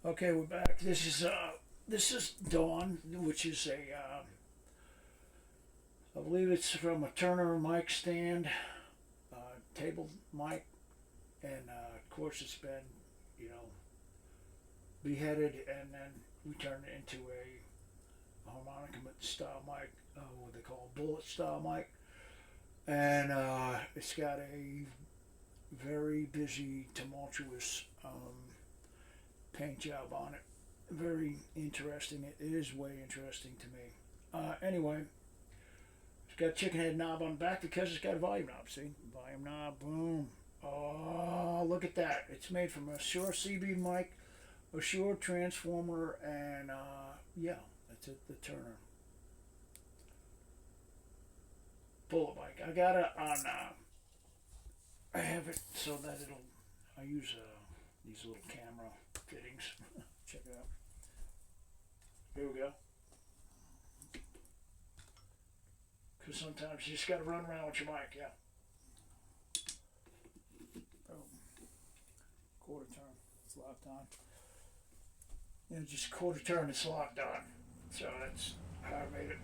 Okay, we're back. This is Dawn, which is I believe it's from a Turner mic stand, table mic, and of course it's been, you know, beheaded, and then we turned it into a harmonica style mic, what they call bullet style mic, and it's got a very busy, tumultuous paint job on it. Very interesting. It is way interesting to me. Anyway, it's got a chicken head knob on the back because it's got a volume knob. See? Volume knob, boom. Oh, look at that. It's made from a Shure CB mic, a Shure transformer, and yeah, that's it, the Turner bullet mic. I got it on, I have it so that I use these little camera fittings. Check it out. Here we go. Because sometimes you just got to run around with your mic, yeah. Oh, quarter turn, it's locked on. Yeah, just quarter turn, it's locked on. So that's how I made it.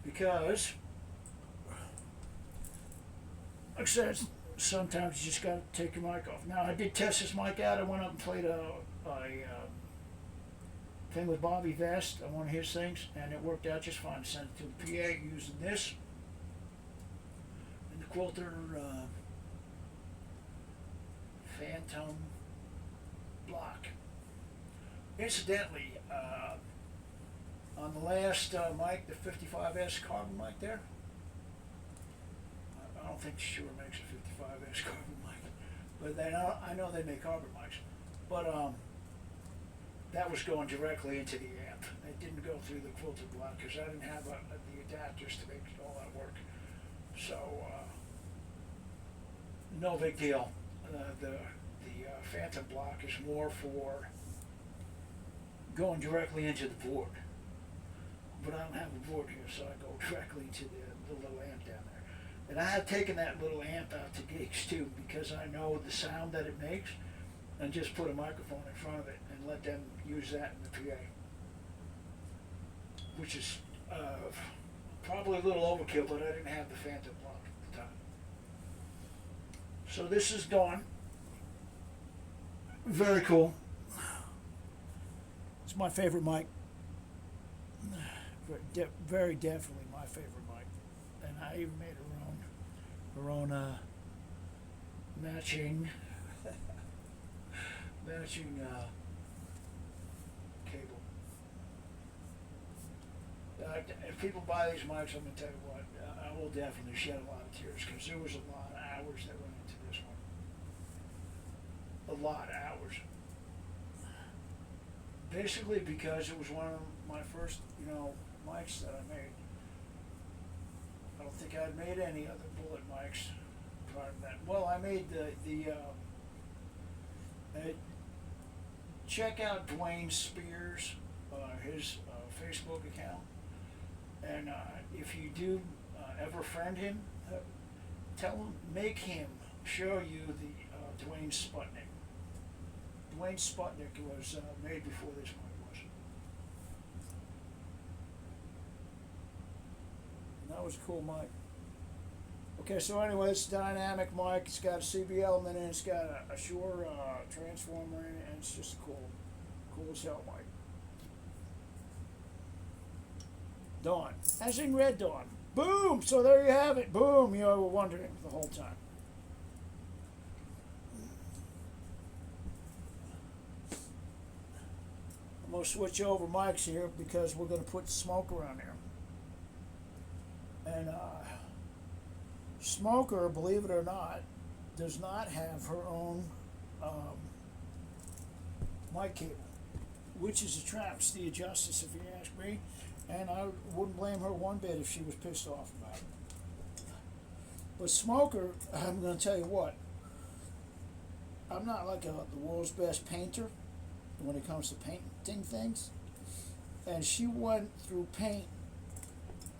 Because, like I said, sometimes you just got to take your mic off. Now, I did test this mic out. I went up and played a thing with Bobby Vest on one of his things, and it worked out just fine. Sent it to the PA using this and the Quilter Phantom block. Incidentally, on the last mic, the 55S carbon mic there, I don't think Shure makes a 55S carbon mic, but I know they make carbon mics. But that was going directly into the amp. It didn't go through the Quilter block because I didn't have the adapters to make all that work. So no big deal. The Phantom block is more for going directly into the board. But I don't have a board here, so I go directly to the little amp down there. And I have taken that little amp out to gigs too because I know the sound that it makes, and just put a microphone in front of it and let them use that in the PA, which is probably a little overkill, but I didn't have the Phantom block at the time. So this is Dawn. Very cool. It's my favorite mic. Very definitely my favorite mic. And I even made her own matching cable. If people buy these mics, I'm gonna tell you what, I will definitely shed a lot of tears because there was a lot of hours that went into this one. A lot of hours. Basically because it was one of my first, mics that I made. I don't think I'd made any other bullet mics prior to that. Well, I made check out Dwayne Spears, his Facebook account, and if you do ever friend him, make him show you the Dwayne Sputnik. Dwayne Sputnik was made before this one was. And that was a cool mic. Okay, so anyway, it's a dynamic mic. It's got a CB element in it. It's got a Shure transformer in it, and it's just cool as hell mic. Dawn, as in Red Dawn. Boom! So there you have it. Boom! You were wondering the whole time. I'm going to switch over mics here because we're going to put Smoker on there. And Smoker, believe it or not, does not have her own mic cable, which is a travesty of justice if you ask me, and I wouldn't blame her one bit if she was pissed off about it. But Smoker, I'm going to tell you what, I'm not like the world's best painter when it comes to painting things, and she went through paint.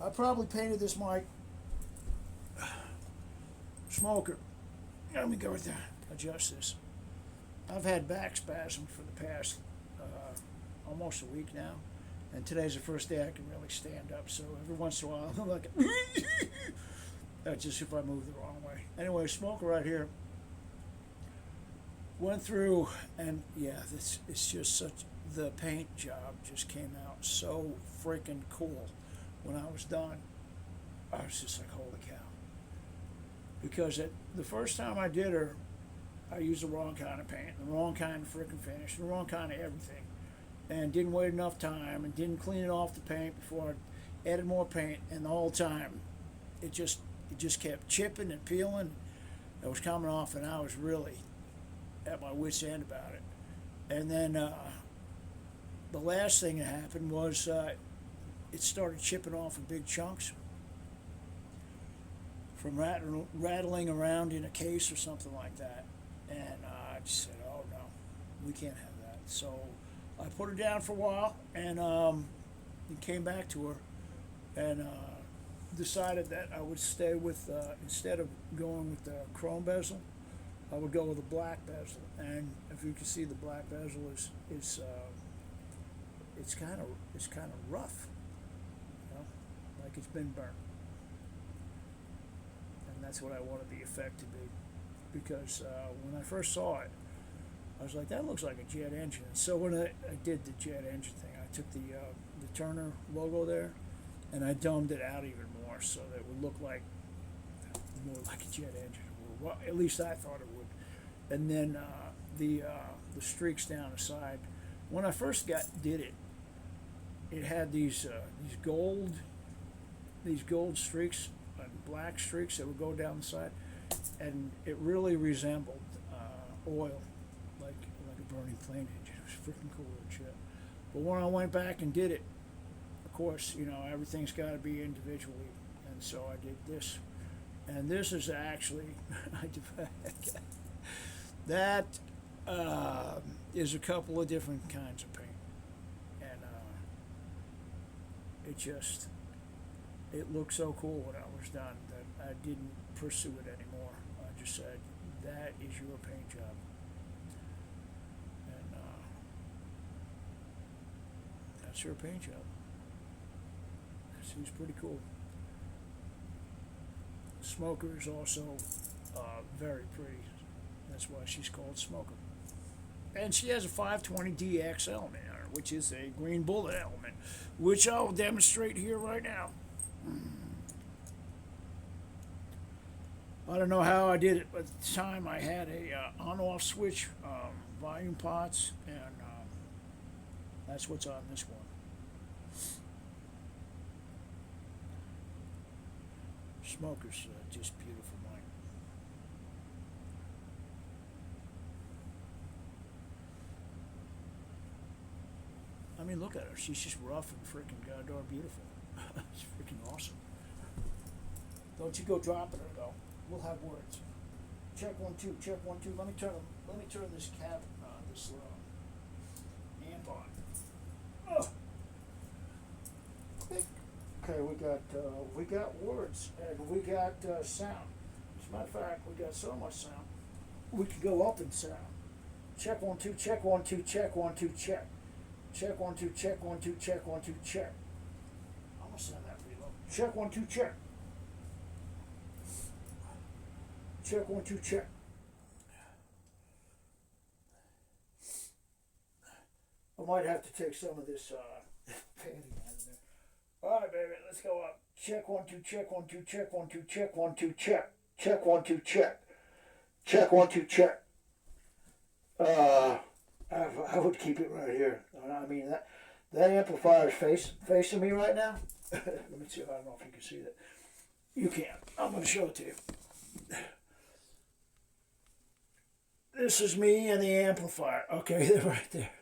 I probably painted this mic. Smoker, let me go with that. Adjust this. I've had back spasms for the past almost a week now, and today's the first day I can really stand up. So every once in a while, I'm like, that's just if I move the wrong way. Anyway, smoker right here. Went through, and yeah, this it's just such. The paint job just came out so freaking cool. When I was done, I was just like, holy cow. Because the first time I did her, I used the wrong kind of paint, the wrong kind of freaking finish, the wrong kind of everything, and didn't wait enough time, and didn't clean it off the paint before I added more paint, and the whole time, it just kept chipping and peeling. It was coming off, and I was really at my wit's end about it. And then the last thing that happened was it started chipping off in big chunks from rattling around in a case or something like that. And I just said, oh no, we can't have that. So I put her down for a while and came back to her and decided that I would stay with, instead of going with the chrome bezel, I would go with a black bezel. And if you can see, the black bezel is it's kind of rough, you know, like it's been burnt. And that's what I wanted the effect to be, because when I first saw it, I was like, that looks like a jet engine. And so when I did the jet engine thing, I took the Turner logo there, and I domed it out even more so that it would look like more like a jet engine. Well, at least I thought it would. And then the streaks down the side. When I first did it, it had these gold streaks and black streaks that would go down the side, and it really resembled oil, like a burning plane engine. It was freaking cool and shit. But when I went back and did it, of course, you know, everything's got to be individually, and so I did this. And this is actually, that is a couple of different kinds of paint. And it looked so cool when I was done that I didn't pursue it anymore. I just said, that is your paint job. And that's your paint job. She's pretty cool. Smoker is also very pretty. That's why she's called Smoker. And she has a 520DX element on her, which is a green bullet element, which I'll demonstrate here right now. I don't know how I did it, but at the time I had a on-off switch volume pots, and that's what's on this one. Smoker's just beautiful, Mike. I mean, look at her. She's just rough and freaking goddamn beautiful. It's freaking awesome. Don't you go dropping her though. We'll have words. Check 1 2. Check 1 2. Let me turn this cap this amp on. Oh. Okay, we got words and we got sound. As a matter of fact, we got so much sound. We could go up in sound. Check 1 2. Check 1 2. Check 1 2. Check. Check 1 2. Check 1 2. Check 1 2. Check. I'm gonna send that reload. Check 1 2. Check. Check 1 2. Check. I might have to take some of this padding out of there. All right, baby, let's go up. Check 1 2. Check 1 2. Check 1 2. Check 1 2. Check. Check 1 2. Check. Check 1 2. Check. I would keep it right here. I mean, that amplifier is facing me right now. Let me see. I don't know if you can see that. You can't. I'm going to show it to you. This is me and the amplifier. Okay, they're right there.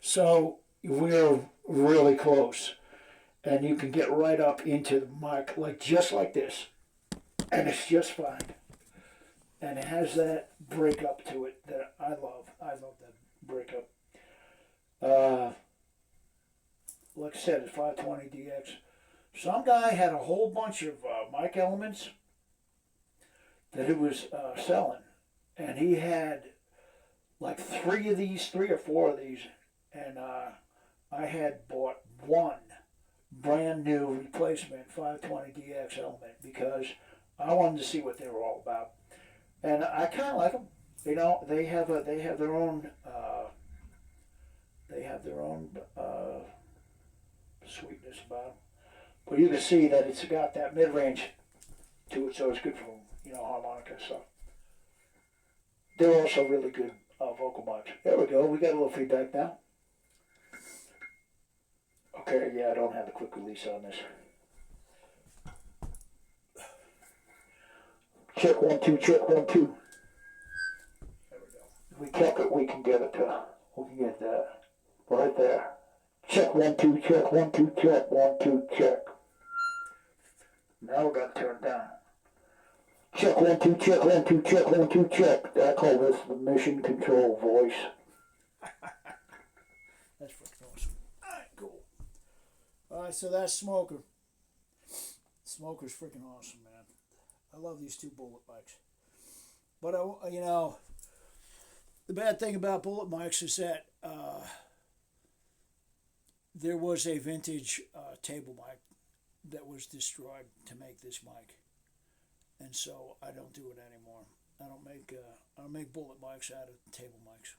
So we're really close. And you can get right up into the mic, like just like this. And it's just fine. And it has that breakup to it that I love. I love that breakup. Like I said, it's 520DX. Some guy had a whole bunch of mic elements that he was selling. And he had like three or four of these. and I had bought one brand new replacement 520DX element because I wanted to see what they were all about, and I kind of like them. You know, they have their own sweetness about them. But you can see that it's got that mid range to it, so it's good for harmonica stuff. They're also really good vocal mics. There we go. We got a little feedback now. Okay, yeah, I don't have the quick release on this. Check 1 2. Check 1 2. There we go. If we check it, we can get it. We can get that right there. Check 1 2. Check 1 2. Check 1 2. Check. Now we got to turn it down. Check 1 2. Check 1 2. Check 1 2. Check. I call this the mission control voice. That's freaking awesome. Alright, cool. Alright, so that's Smoker. Smoker's freaking awesome, man. I love these two bullet mics. But, the bad thing about bullet mics is that there was a vintage table mic that was destroyed to make this mic. And so I don't do it anymore. I don't make bullet mics out of table mics.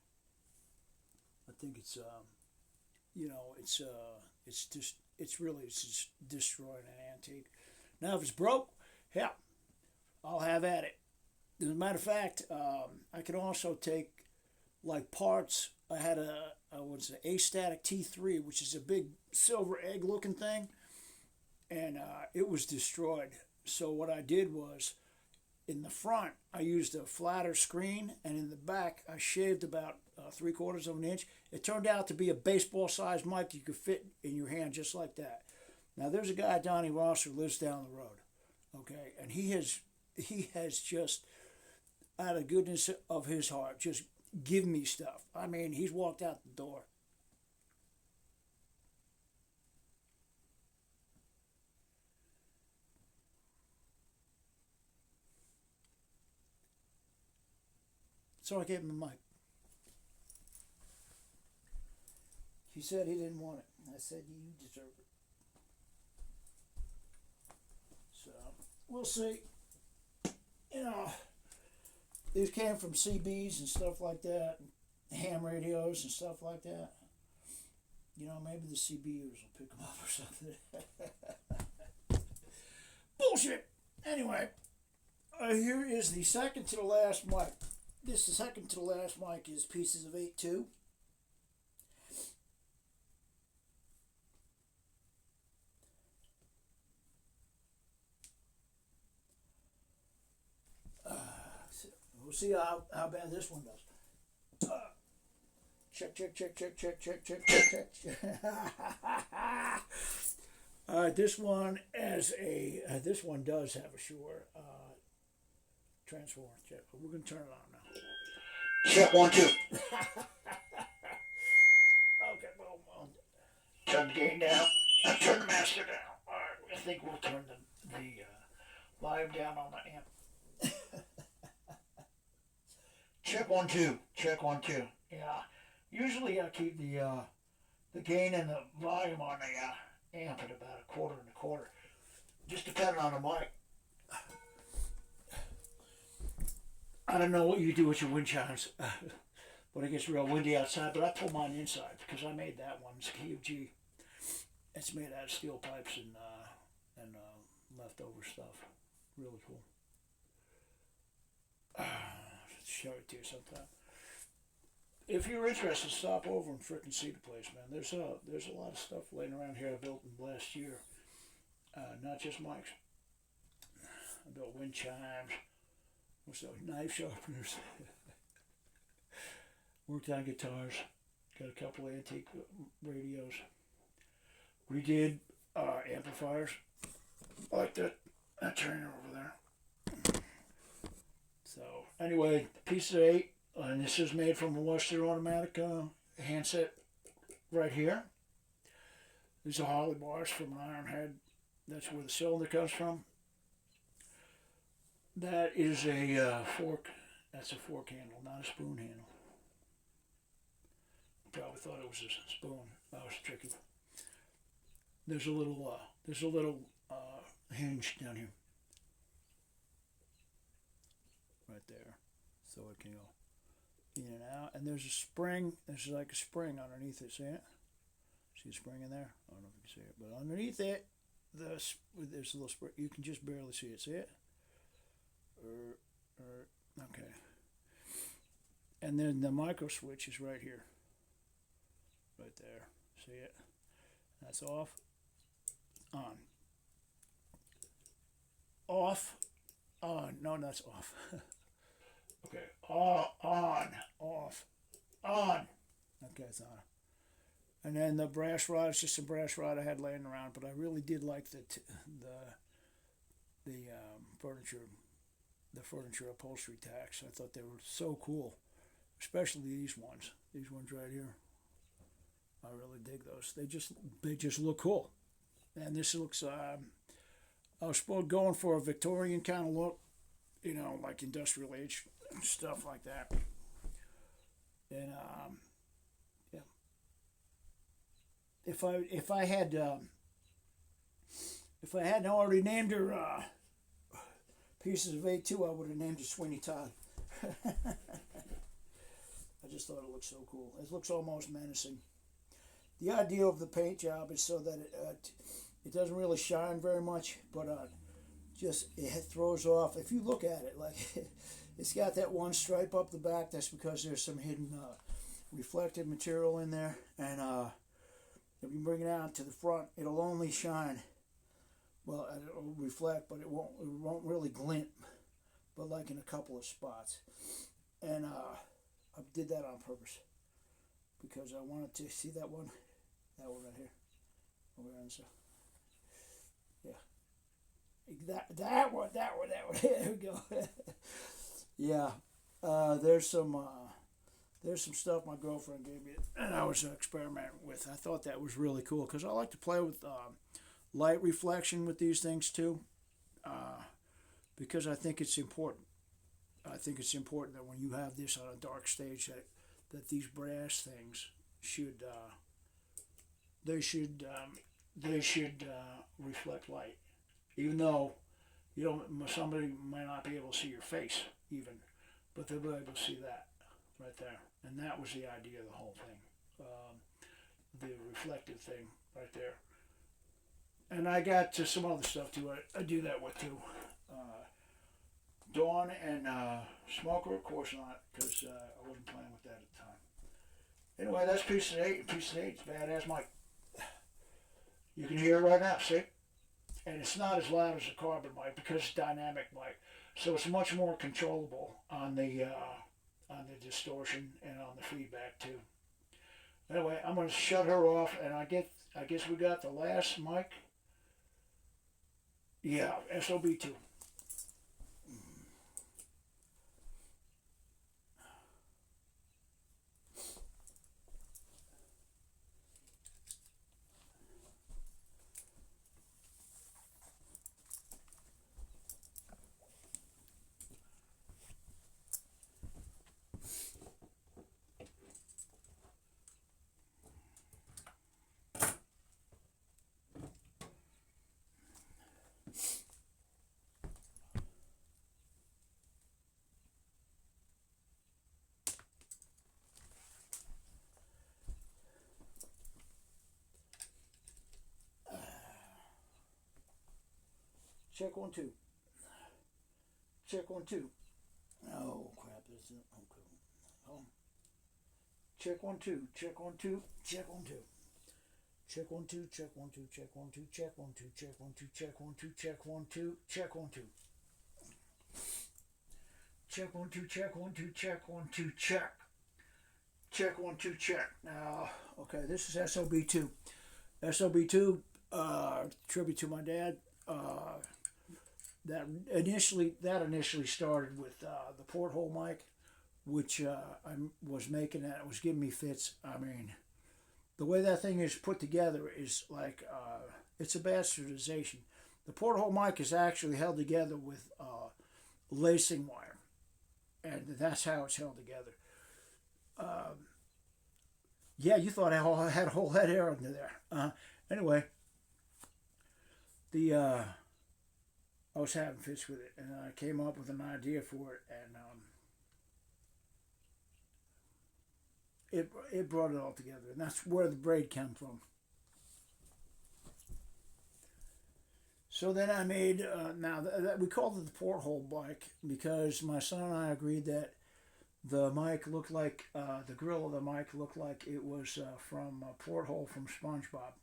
I think it's just destroying an antique. Now if it's broke, yeah, I'll have at it. As a matter of fact, I can also take like parts. I had a A-Static T3, which is a big silver egg looking thing, and it was destroyed. So what I did was, in the front, I used a flatter screen, and in the back, I shaved about 3/4 of an inch. It turned out to be a baseball-sized mic you could fit in your hand just like that. Now, there's a guy, Donnie Rosser, lives down the road, okay, and he has just, out of the goodness of his heart, just give me stuff. I mean, he's walked out the door. So I gave him a mic. He said he didn't want it. I said, you deserve it. So, we'll see. These came from CBs and stuff like that, ham radios and stuff like that. Maybe the CBers will pick them up or something. Bullshit! Anyway, here is the second to the last mic. The second to the last mic is Pieces of 8-2. We'll see how bad this one does. Check. All right, this one does have a Shure transformer. Check. We're gonna turn it on now. Check 1 2. Okay, well, turn the gain down. Turn the master down. All right, I think we'll turn the volume down on the amp. Check 1 2. Check 1 2. Yeah. Usually I keep the gain and the volume on the amp at about 1/4 1/4. Just depending on the mic. I don't know what you do with your wind chimes, but it gets real windy outside. But I pull mine inside because I made that one. It's QG. It's made out of steel pipes and leftover stuff. Really cool. Show it to you sometime. If you're interested, stop over and frickin' see the place, man. There's a lot of stuff laying around here I built in the last year. Not just mics. I built wind chimes. What's those? Knife sharpeners. Worked on guitars. Got a couple of antique radios. Redid amplifiers. Like that turner over there. So anyway, piece of 8, and this is made from a Western Automatic handset right here. These are Harley bars from an iron head. That's where the cylinder comes from. That is a fork. That's a fork handle, not a spoon handle. Probably thought it was a spoon. That was tricky. There's a little hinge down here, right there, so it can go in and out. And there's a spring. There's like a spring underneath it. See it? See a spring in there? I don't know if you can see it, but underneath it, there's a little spring. You can just barely see it. See it? Okay. And then the micro switch is right here, right there. See it? That's off, on, off, on. No, that's off. Okay, on, off, on. Okay, it's on. And then the brass rod is just a brass rod I had laying around, but I really did like furniture, the furniture upholstery tacks. I thought they were so cool, especially these ones. These ones right here. I really dig those. They just look cool. And this looks. I was going for a Victorian kind of look, like industrial age stuff like that. And yeah, if I hadn't already named her Pieces of A2, I would have named it Sweeney Todd. I just thought it looked so cool. It looks almost menacing. The idea of the paint job is so that it doesn't really shine very much, but it throws off. If you look at it, like it's got that one stripe up the back. That's because there's some hidden reflective material in there, and if you bring it out to the front, it'll only shine. Well, it'll reflect, but it won't really glint, but like in a couple of spots. And I did that on purpose because I wanted to see that one right here, over there, and so yeah, that one. There we go. Yeah, there's some stuff my girlfriend gave me, and I was experimenting with. I thought that was really cool because I like to play with light reflection with these things too, because I think it's important. I think it's important that when you have this on a dark stage, that these brass things should reflect light, even though somebody might not be able to see your face even, but they'll be able to see that right there. And that was the idea of the whole thing, the reflective thing right there. And I got to some other stuff too. I do that with too. Dawn and Smoker, of course not, because I wasn't playing with that at the time. Anyway, that's piece of 8. Piece of 8's badass mic. You can hear it right now, see? And it's not as loud as a carbon mic because it's dynamic mic, so it's much more controllable on the distortion and on the feedback too. Anyway, I'm going to shut her off, and I guess we got the last mic. Yeah, SOB2. Check 1 2. Check 1 2. Oh crap! This is okay. Oh. Check 1 2. Check 1 2. Check 1 2. Check 1 2. Check 1 2. Check 1 2. Check 1 2. Check 1 2. Check 1 2. Check 1 2. Check 1 2. Check 1 2. Check 1 2. Check 1 2. Check. Check 1 2. Check. Now, okay, this is SOB2. SOB2. Tribute to my dad. That initially started with the porthole mic, which I was making, and it was giving me fits. I mean, the way that thing is put together is like it's a bastardization. The porthole mic is actually held together with lacing wire, and that's how it's held together. Yeah, you thought I had a whole head of hair under there. Anyway, the I was having fits with it, and I came up with an idea for it, and it brought it all together, and that's where the braid came from. So then I made we called it the porthole mic because my son and I agreed that the mic looked like the grill of the mic looked like it was from Porthole from SpongeBob,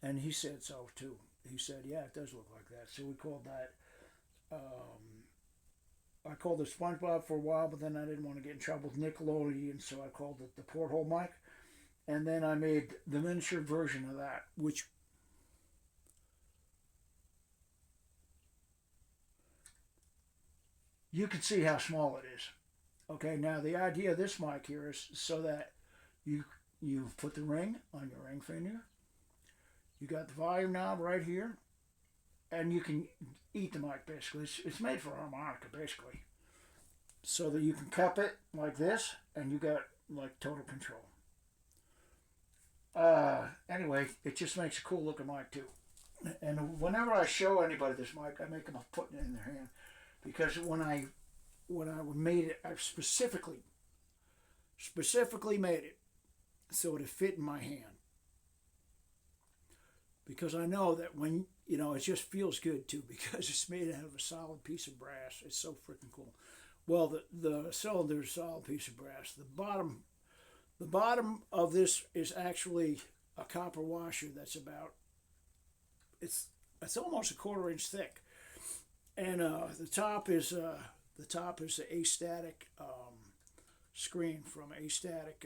and he said so too. He said, "Yeah, it does look like that." So we called that. I called it SpongeBob for a while, but then I didn't want to get in trouble with Nickelodeon, so I called it the Porthole mic. And then I made the miniature version of that, which you can see how small it is. Okay, now the idea of this mic here is so that you you put the ring on your ring finger. You got the volume knob right here, and you can eat the mic basically. It's made for harmonica basically, so that you can cup it like this, and you got like total control. Anyway, it just makes a cool looking mic too. And whenever I show anybody this mic, I make them putting it in their hand because when I made it, I specifically made it so it fit in my hand because I know that when it just feels good too because it's made out of a solid piece of brass. It's so freaking cool. Well, the cylinder is a solid piece of brass. The bottom of this is actually a copper washer that's about it's it's almost a quarter-inch thick, and the top is the astatic screen from astatic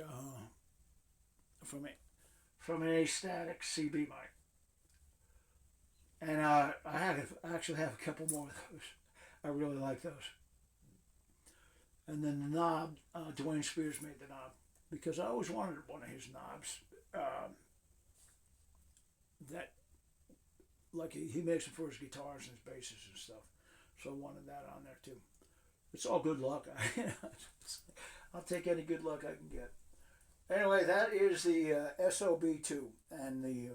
from a, from an astatic CB mic, and I actually have a couple more of those. I really like those. And then the knob, Dwayne Spears made the knob because I always wanted one of his knobs. That like he makes them for his guitars and his basses and stuff. So I wanted that on there too. It's all good luck. I'll take any good luck I can get. Anyway, that is the SOB2, and the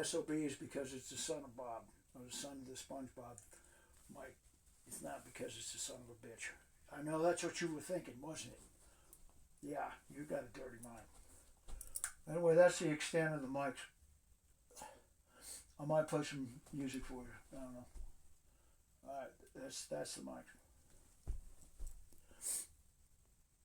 SOB is because it's the son of Bob, or the son of the SpongeBob Mike. It's not because it's the son of a bitch. I know that's what you were thinking, wasn't it? Yeah, you got a dirty mind. Anyway, that's the extent of the mics. I might play some music for you. I don't know. All right, that's the mic.